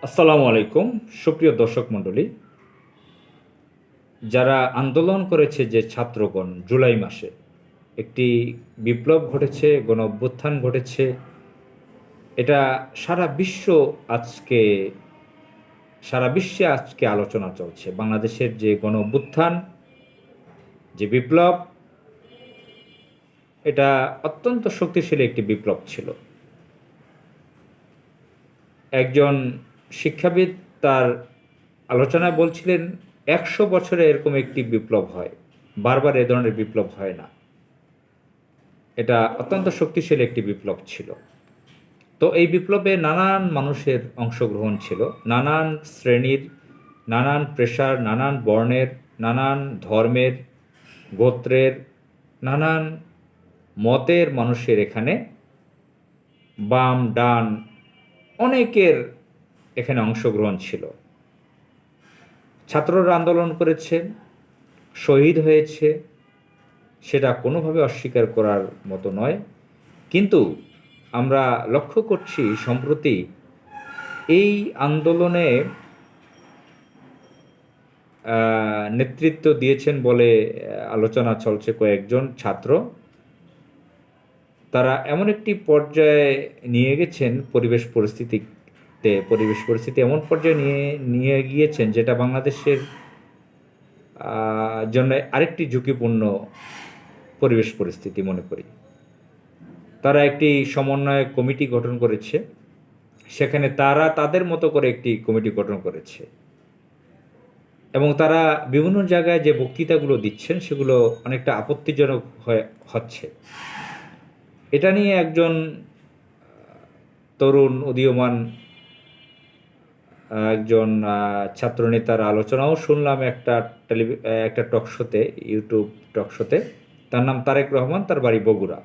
আসসালামু আলাইকুম। সুপ্রিয় দর্শক মণ্ডলী, যারা আন্দোলন করেছে যে ছাত্রগণ জুলাই মাসে একটি বিপ্লব ঘটেছে, গণ অভ্যুত্থান ঘটেছে। এটা সারা বিশ্ব আজকে সারা বিশ্বে আজকে আলোচনা চলছে। বাংলাদেশের যে গণ অভ্যুত্থান, যে বিপ্লব, এটা অত্যন্ত শক্তিশালী একটি বিপ্লব ছিল। একজন শিক্ষাবিদ তার আলোচনায় বলছিলেন ১০০ বছরে এরকম একটি বিপ্লব হয়, বারবার এ ধরনের বিপ্লব হয় না। এটা অত্যন্ত শক্তিশালী একটি বিপ্লব ছিল। তো এই বিপ্লবে নানান মানুষের অংশগ্রহণ ছিল, নানান শ্রেণীর, নানান পেশার, নানান বর্ণের, নানান ধর্মের, গোত্রের, নানান মতের মানুষের এখানে, বাম ডান অনেকের এখানে অংশগ্রহণ ছিল। ছাত্ররা আন্দোলন করেছে, শহীদ হয়েছে, সেটা কোনোভাবে অস্বীকার করার মতো নয়। কিন্তু আমরা লক্ষ্য করছি সম্প্রতি এই আন্দোলনে নেতৃত্ব দিয়েছেন বলে আলোচনা চলছে কয়েকজন ছাত্র। তারা এমন একটি পর্যায়ে নিয়ে গেছেন পরিবেশ পরিস্থিতি এমন পর্যায়ে নিয়ে গিয়েছেন যেটা বাংলাদেশের জন্য আরেকটি ঝুঁকিপূর্ণ পরিবেশ পরিস্থিতি মনে করি। তারা একটি সমন্বয় কমিটি গঠন করেছে, সেখানে তারা তাদের মতো করে একটি কমিটি গঠন করেছে এবং তারা বিভিন্ন জায়গায় যে বক্তৃতাগুলো দিচ্ছেন সেগুলো অনেকটা আপত্তিজনক হচ্ছে। এটা নিয়ে একজন তরুণ উদীয়মান একজন ছাত্রনেতার আলোচনাও শুনলাম একটা টকশোতে, ইউটিউব টকশোতে। তার নাম তারেক রহমান, তার বাড়ি বগুড়া।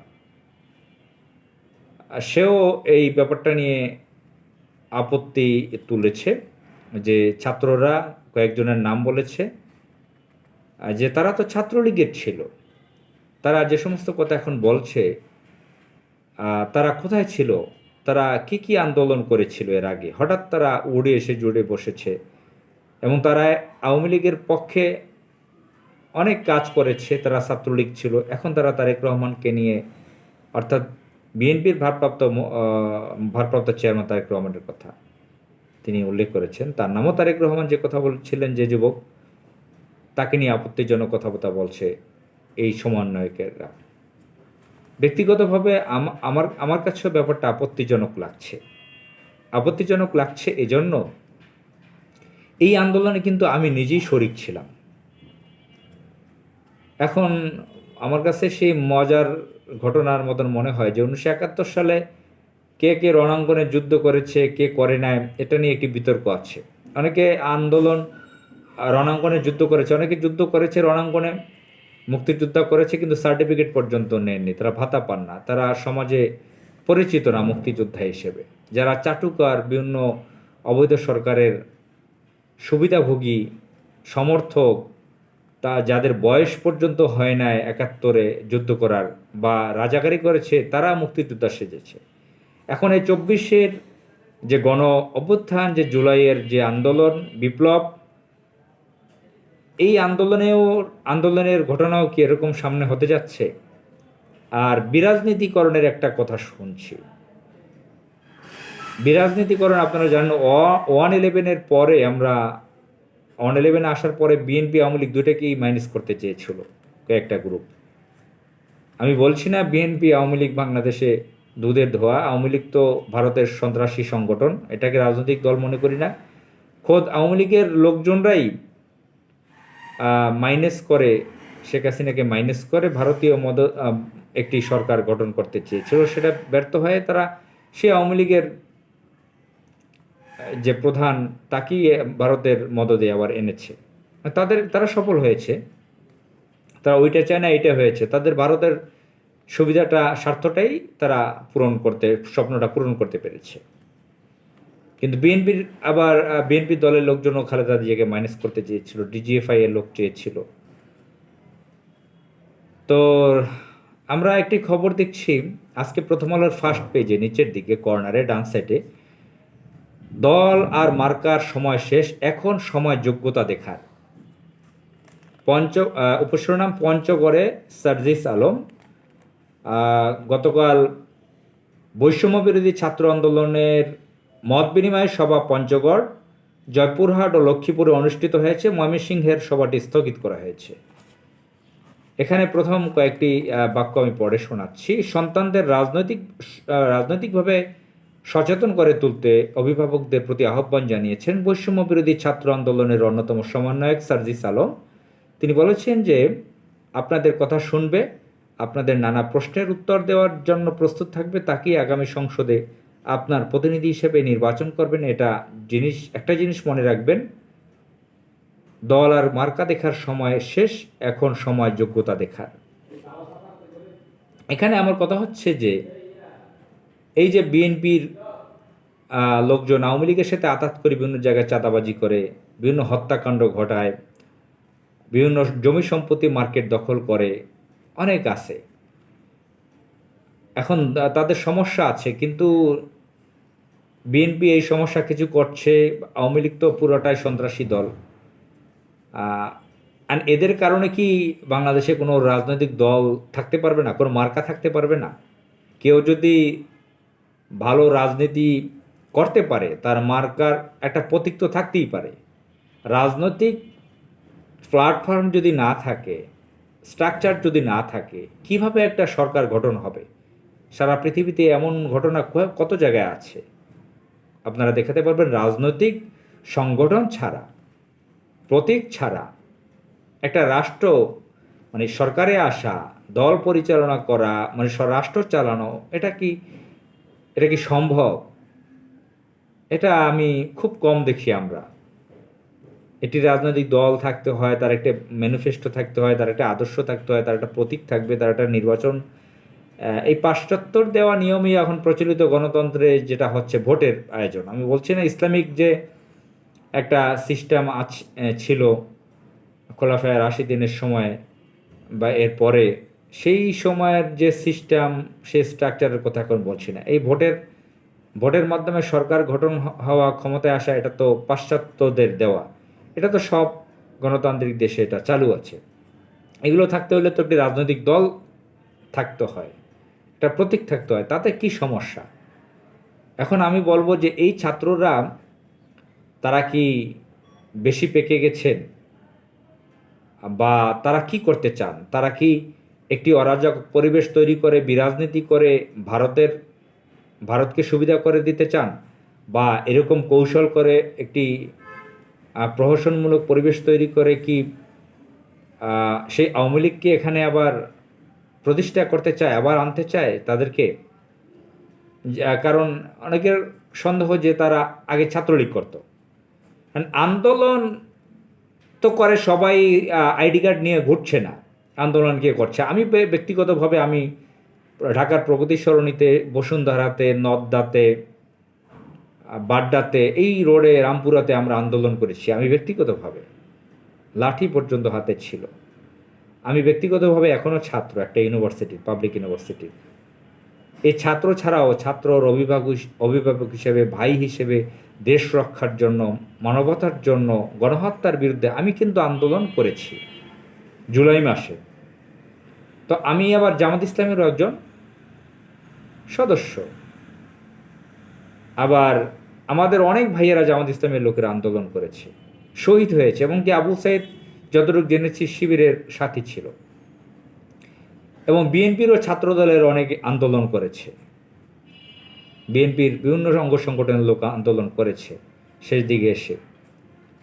সেও এই ব্যাপারটা নিয়ে আপত্তি তুলেছে যে ছাত্ররা কয়েকজনের নাম বলেছে যে তারা তো ছাত্রলীগের ছিল, তারা যে সমস্ত কথা এখন বলছে তারা কোথায় ছিল, তারা কি আন্দোলন করেছিল এর আগে, হঠাৎ তারা উড়ে এসে জুড়ে বসেছে এবং তারা আওয়ামী লীগের পক্ষে অনেক কাজ করেছে, তারা ছাত্রলীগ ছিল, এখন তারা তারেক রহমানকে নিয়ে, অর্থাৎ বিএনপির ভারপ্রাপ্ত চেয়ারম্যান তারেক রহমানের কথা তিনি উল্লেখ করেছেন। তার নামও তারেক রহমান, যে কথা বলছিলেন যে যুবক, তাকে নিয়ে আপত্তিজনক কথাবার্তা বলছে এই সমন্বয়কেরা। ব্যক্তিগতভাবে আমার কাছেও ব্যাপারটা আপত্তিজনক লাগছে এজন্য, এই আন্দোলনে কিন্তু আমি নিজেই শরিক ছিলাম। এখন আমার কাছে সেই মজার ঘটনার মতন মনে হয় যে 1971 সালে কে রণাঙ্গনে যুদ্ধ করেছে, কে করে নাই, এটা নিয়ে একটি বিতর্ক আছে। অনেকে রণাঙ্গনে যুদ্ধ করেছে, অনেকে যুদ্ধ করেছে রণাঙ্গনে, মুক্তিযোদ্ধা করেছে, কিন্তু সার্টিফিকেট পর্যন্ত নেননি, তারা ভাতা পান না, তারা সমাজে পরিচিত না মুক্তিযোদ্ধা হিসেবে। যারা চাটুকার, বিভিন্ন অবৈধ সরকারের সুবিধাভোগী সমর্থক, যাদের বয়স পর্যন্ত হয় না 71-এ যুদ্ধ করার বা রাজাকারি করেছে, তারা মুক্তিযোদ্ধা সেজেছে। এখন এই 24-এর যে গণ অভ্যুত্থান, যে জুলাইয়ের যে আন্দোলন, বিপ্লব, এই আন্দোলনের ঘটনাও কি এরকম সামনে হতে যাচ্ছে? আর বিরাজনীতিকরণের একটা কথা শুনছি। বিরাজনীতিকরণ আপনারা জানেন, 111-এর পরে 111 আসার পরে বিএনপি আওয়ামী লীগ দুইটাকেই মাইনাস করতে চেয়েছিল কয়েকটা গ্রুপ। আমি বলছি না বিএনপি আওয়ামী লীগ বাংলাদেশে দুধের ধোয়া, আওয়ামী লীগ তো ভারতের সন্ত্রাসী সংগঠন, এটাকে রাজনৈতিক দল মনে করি না। খোদ আওয়ামী লীগের লোকজনরাই মাইনাস করে, শেখ হাসিনাকে মাইনাস করে ভারতীয় একটি সরকার গঠন করতে চেয়েছিল। সেটা ব্যর্থ হয়ে তারা সেই আওয়ামী লীগের যে প্রধান, তাকেই ভারতের মদদে আবার এনেছে। তারা সফল হয়েছে, তারা ওইটা চায় না, এইটা হয়েছে। তাদের ভারতের স্বার্থটাই তারা স্বপ্নটা পূরণ করতে পেরেছে। কিন্তু বিএনপি দলের লোকজনও খালেদা জিয়াকে মাইনাস করতে চেয়েছিল, ডিজিএফআই এর লোক চেয়েছিল। তো আমরা একটি খবর দেখছি আজকে প্রথম আলোর ফার্স্ট পেজে, নিচের দিকে কর্নারে ডান সাইডে, দল আর মার্কার সময় শেষ, এখন সময় যোগ্যতা দেখার। উপশিরোনাম পঞ্চগড়ে সার্জিস আলম। গতকাল বৈষম্য বিরোধী ছাত্র আন্দোলনের মত বিনিময় সভা পঞ্চগড়, জয়পুরহাট ও লক্ষ্মীপুরে অনুষ্ঠিত হয়েছে। ময়মনসিংহের সভাটি স্থগিত করা হয়েছে। এখানে প্রথম কয়েকটি বাক্য আমি পড়ে শোনাচ্ছি। সন্তানদের রাজনৈতিকভাবে সচেতন করে তুলতে অভিভাবকদের প্রতি আহ্বান জানিয়েছেন বৈষম্য বিরোধী ছাত্র আন্দোলনের অন্যতম সমন্বয়ক সার্জিস আলম। তিনি বলেছেন যে আপনাদের কথা শুনবে, আপনাদের নানা প্রশ্নের উত্তর দেওয়ার জন্য প্রস্তুত থাকবে, তাকেই আগামী সংসদে আপনার প্রতিনিধি হিসেবে নির্বাচন করবেন। একটা জিনিস মনে রাখবেন, দল আর মার্কা দেখার সময় শেষ, এখন সময় যোগ্যতা দেখার। এখানে আমার কথা হচ্ছে যে এই যে বিএনপির লোকজন আওয়ামী লীগের সাথে আতাত করে বিভিন্ন জায়গায় চাঁদাবাজি করে, বিভিন্ন হত্যাকাণ্ড ঘটায়, বিভিন্ন জমি সম্পত্তি মার্কেট দখল করে, অনেক আছে। এখন তাদের সমস্যা আছে, কিন্তু বিএনপি এই সমস্যা কিছু করছে। আওয়ামী লীগ তো পুরোটাই সন্ত্রাসী দল। আর এদের কারণে কি বাংলাদেশে কোনো রাজনৈতিক দল থাকতে পারবে না, কোনো মার্কা থাকতে পারবে না? কেউ যদি ভালো রাজনীতি করতে পারে, তার মার্কার একটা প্রতীক তো থাকতেই পারে। রাজনৈতিক প্ল্যাটফর্ম যদি না থাকে, স্ট্রাকচার যদি না থাকে, কিভাবে একটা সরকার গঠন হবে? সারা পৃথিবীতে এমন ঘটনা কত জায়গায় আছে, আপনারা দেখাতে পারবেন। রাজনৈতিক সংগঠন ছাড়া, প্রতীক ছাড়া একটা রাষ্ট্র, মানে সরকারে আসা, দল পরিচালনা করা, মানে রাষ্ট্র চালানো, এটা কি সম্ভব? এটা আমি খুব কম দেখি আমরা। একটি রাজনৈতিক দল থাকতে হয়, তার একটা ম্যানিফেস্টো থাকতে হয়, তার একটা আদর্শ থাকতে হয়, তার একটা প্রতীক থাকবে, তার একটা নির্বাচন। এই পাশ্চাত্যর দেওয়া নিয়মই এখন প্রচলিত গণতন্ত্রে যেটা হচ্ছে ভোটের আয়োজন। আমি বলছি না ইসলামিক যে একটা সিস্টেম ছিল খোলাফায়ে রাশিদিনের সময় বা এর পরে, সেই সময়ের যে সিস্টেম, সেই স্ট্রাকচারের কথা এখন বলছি না। এই ভোটের মাধ্যমে সরকার গঠন হওয়া, ক্ষমতায় আসা, এটা তো পাশ্চাত্যদের দেওয়া। এটা তো সব গণতান্ত্রিক দেশে এটা চালু আছে। এগুলো থাকতে হলে তো একটি রাজনৈতিক দল থাকতে হয়, একটা প্রতীক থাকতে হয়। তাতে কি সমস্যা? এখন আমি বলবো যে এই ছাত্ররা, তারা কি বেশি পেকে গেছেন, বা তারা কি করতে চান? তারা কি একটি অরাজক পরিবেশ তৈরি করে বিরাজনীতি করে ভারতকে সুবিধা করে দিতে চান, বা এরকম কৌশল করে একটি প্রহসনমূলক পরিবেশ তৈরি করে কি সেই আওয়ামী লীগকে এখানে আবার প্রতিষ্ঠা করতে চায়, আবার আনতে চায় তাদেরকে? কারণ অনেকের সন্দেহ যে তারা আগে ছাত্রলীগ করত। আন্দোলন তো করে সবাই, আইডি কার্ড নিয়ে ঘুরছে না, আন্দোলন কে করছে। আমি ব্যক্তিগতভাবে আমি ঢাকার প্রগতি সরণিতে, বসুন্ধরাতে, নদ্দাতে, বাড্ডাতে, এই রোডে, রামপুরাতে আমরা আন্দোলন করেছি। আমি ব্যক্তিগতভাবে, লাঠি পর্যন্ত হাতে ছিল। আমি ব্যক্তিগতভাবে এখনও ছাত্র একটা ইউনিভার্সিটির, পাবলিক ইউনিভার্সিটির। এই ছাত্র ছাড়াও ছাত্রর অভিভাবক হিসেবে, ভাই হিসেবে, দেশ রক্ষার জন্য, মানবতার জন্য, গণহত্যার বিরুদ্ধে আমি কিন্তু আন্দোলন করেছি জুলাই মাসে। তো আমি আবার জামাত ইসলামেরও একজন সদস্য। আবার আমাদের অনেক ভাইয়েরা জামাত ইসলামের লোকেরা আন্দোলন করেছে, শহীদ হয়েছে, এবং কি আবু সাইদ যতটুকু জেনেছি শিবিরের সাথী ছিল। এবং বিএনপিরও ছাত্রদলের অনেক আন্দোলন করেছে, বিএনপির বিভিন্ন অঙ্গ সংগঠনের লোক আন্দোলন করেছে শেষ দিকে এসে,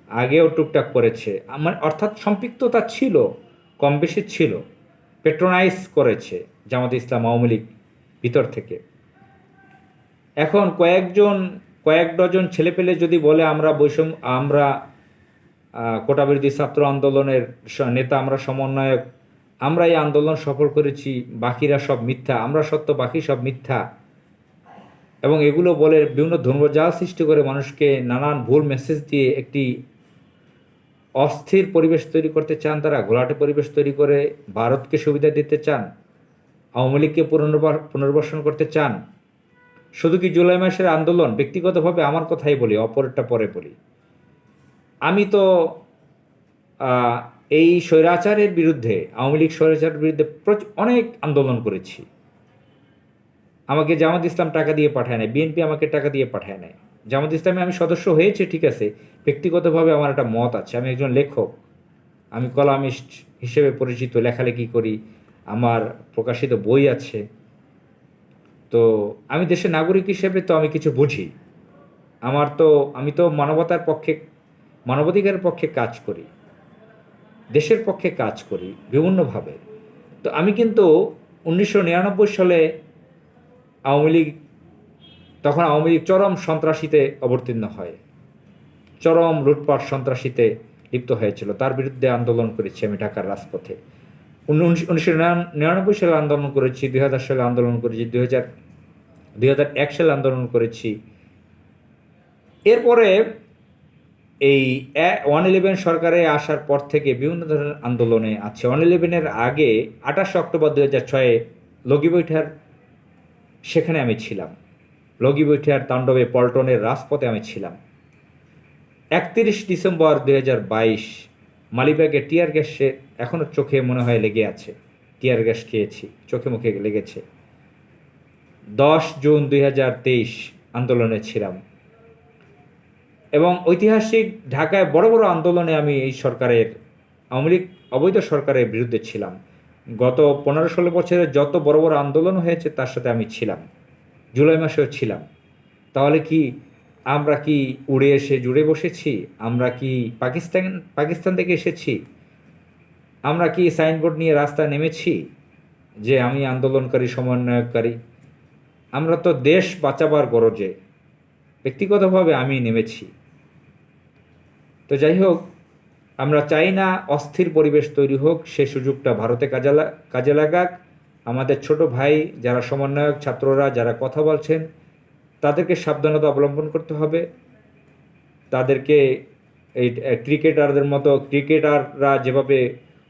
আগেও টুকটাক করেছে। অর্থাৎ সম্পৃক্ততা ছিল, কম বেশি ছিল, পেট্রোনাইজ করেছে জামাত ইসলাম, আওয়ামী লীগ ভিতর থেকে। এখন কয়েক ডজন ছেলেপেলে যদি বলে আমরা কোটাবিরোধী ছাত্র আন্দোলনের নেতা, আমরা সমন্বয়ক, আমরা এই আন্দোলন সফল করেছি, বাকিরা সব মিথ্যা, আমরা সত্য, বাকি সব মিথ্যা, এবং এগুলো বলে বিভিন্ন ধর্মজাল সৃষ্টি করে মানুষকে নানান ভুল মেসেজ দিয়ে একটি অস্থির পরিবেশ তৈরি করতে চান। তারা ঘোলাটে পরিবেশ তৈরি করে ভারতকে সুবিধা দিতে চান, আওয়ামী লীগকে পুনর্বাসন করতে চান, শুধু কি জুলাই মাসের আন্দোলন? ব্যক্তিগতভাবে আমার কথাই বলি, অপরেরটা পরে বলি। আমি তো আহ, এই স্বৈরাচারের বিরুদ্ধে, আওয়ামী লীগ স্বৈরাচারের বিরুদ্ধে অনেক আন্দোলন করেছি। আমাকে জামাত ইসলাম টাকা দিয়ে পাঠায় নাই, বিএনপি আমাকে টাকা দিয়ে পাঠায় নাই। জামাত ইসলামে আমি সদস্য হয়েছে ঠিক আছে, ব্যক্তিগতভাবে আমার একটা মত আছে। আমি একজন লেখক, আমি কলামিস্ট হিসেবে পরিচিত, লেখালেখি করি, আমার প্রকাশিত বই আছে। তো আমি দেশের নাগরিক হিসেবে তো আমি কিছু বুঝি। আমি তো মানবতার পক্ষে, মানবাধিকারের পক্ষে কাজ করি, দেশের পক্ষে কাজ করি বিভিন্নভাবে। তো আমি কিন্তু 1999 সালে আওয়ামী লীগ, তখন আওয়ামী লীগ চরম সন্ত্রাসীতে অবতীর্ণ হয়, চরম লুটপাট সন্ত্রাসীতে লিপ্ত হয়েছিল। তার বিরুদ্ধে আন্দোলন করেছি আমি ঢাকার রাজপথে। 1999 সালে আন্দোলন করেছি, 2000 সালে আন্দোলন করেছি, 2001 সালে আন্দোলন করেছি। এরপরে এই 111 সরকারে আসার পর থেকে বিভিন্ন ধরনের আন্দোলনে আছে। 111-এর আগে 28 অক্টোবর 2006 লগি বৈঠার, সেখানে আমি ছিলাম। লগি বৈঠার তাণ্ডবে পল্টনের রাজপথে আমি ছিলাম। 31 ডিসেম্বর 2022 মালিবাগে টিয়ার গ্যাসে এখনও চোখে মনে হয় লেগে আছে, টিয়ার গ্যাস খেয়েছি, চোখে মুখে লেগেছে। 10 জুন 2023 আন্দোলনে ছিলাম। এবং ঐতিহাসিক ঢাকায় বড় বড় আন্দোলনে আমি এই সরকারের, আওয়ামী লীগ অবৈধ সরকারের বিরুদ্ধে ছিলাম। গত 15-16 বছরে যত বড় বড় আন্দোলন হয়েছে তার সাথে আমি ছিলাম, জুলাই মাসেও ছিলাম। তাহলে কি আমরা কি উড়ে এসে জুড়ে বসেছি? আমরা কি পাকিস্তান থেকে এসেছি? আমরা কি সাইনবোর্ড নিয়ে রাস্তায় নেমেছি যে আমি আন্দোলনকারী, সমন্বয়কারী? আমরা তো দেশ বাঁচাবার গরজে ব্যক্তিগতভাবে আমি নেমেছি। তো যাই হোক, আমরা চাই না অস্থির পরিবেশ তৈরি হোক, সে সুযোগটা ভারতে কাজে লাগাক। আমাদের ছোট ভাই যারা সমন্বয়ক, ছাত্ররা যারা কথা বলছেন, তাদেরকে সাবধানতা অবলম্বন করতে হবে। তাদেরকে এই ক্রিকেটারদের মতো, ক্রিকেটাররা যেভাবে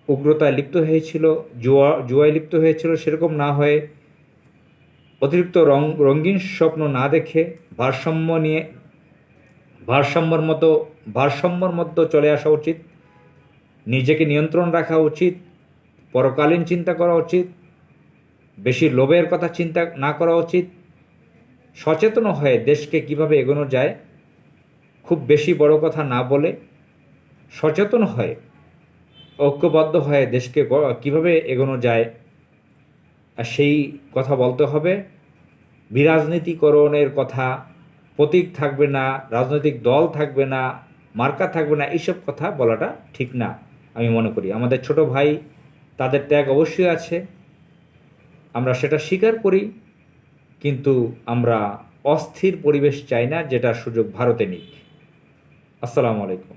উগ্রতায় লিপ্ত হয়েছিল, জুয়ায় লিপ্ত হয়েছিল, সেরকম না হয়ে অতিরিক্ত রঙিন স্বপ্ন না দেখে ভারসাম্যর মতো চলে আসা উচিত। নিজেকে নিয়ন্ত্রণ রাখা উচিত, পরকালীন চিন্তা করা উচিত, বেশি লোভের কথা চিন্তা না করা উচিত। সচেতন হয়ে দেশকে কিভাবে এগোনো যায়, খুব বেশি বড় কথা না বলে সচেতন হয়ে, ঐক্যবদ্ধ হয়ে দেশকে কিভাবে এগোনো যায় সেই কথা বলতে হবে। বিরাজনীতিকরণের কথা, প্রতীক থাকবে না, রাজনৈতিক দল থাকবে না, মার্কা থাকবে না, এইসব কথা বলাটা ঠিক না আমি মনে করি। আমাদের ছোট ভাই, তাদের ত্যাগ অবশ্যই আছে, আমরা সেটা স্বীকার করি, কিন্তু আমরা অস্থির পরিবেশ চাই না যেটার সুযোগ ভারতে নিক। আসসালামু আলাইকুম।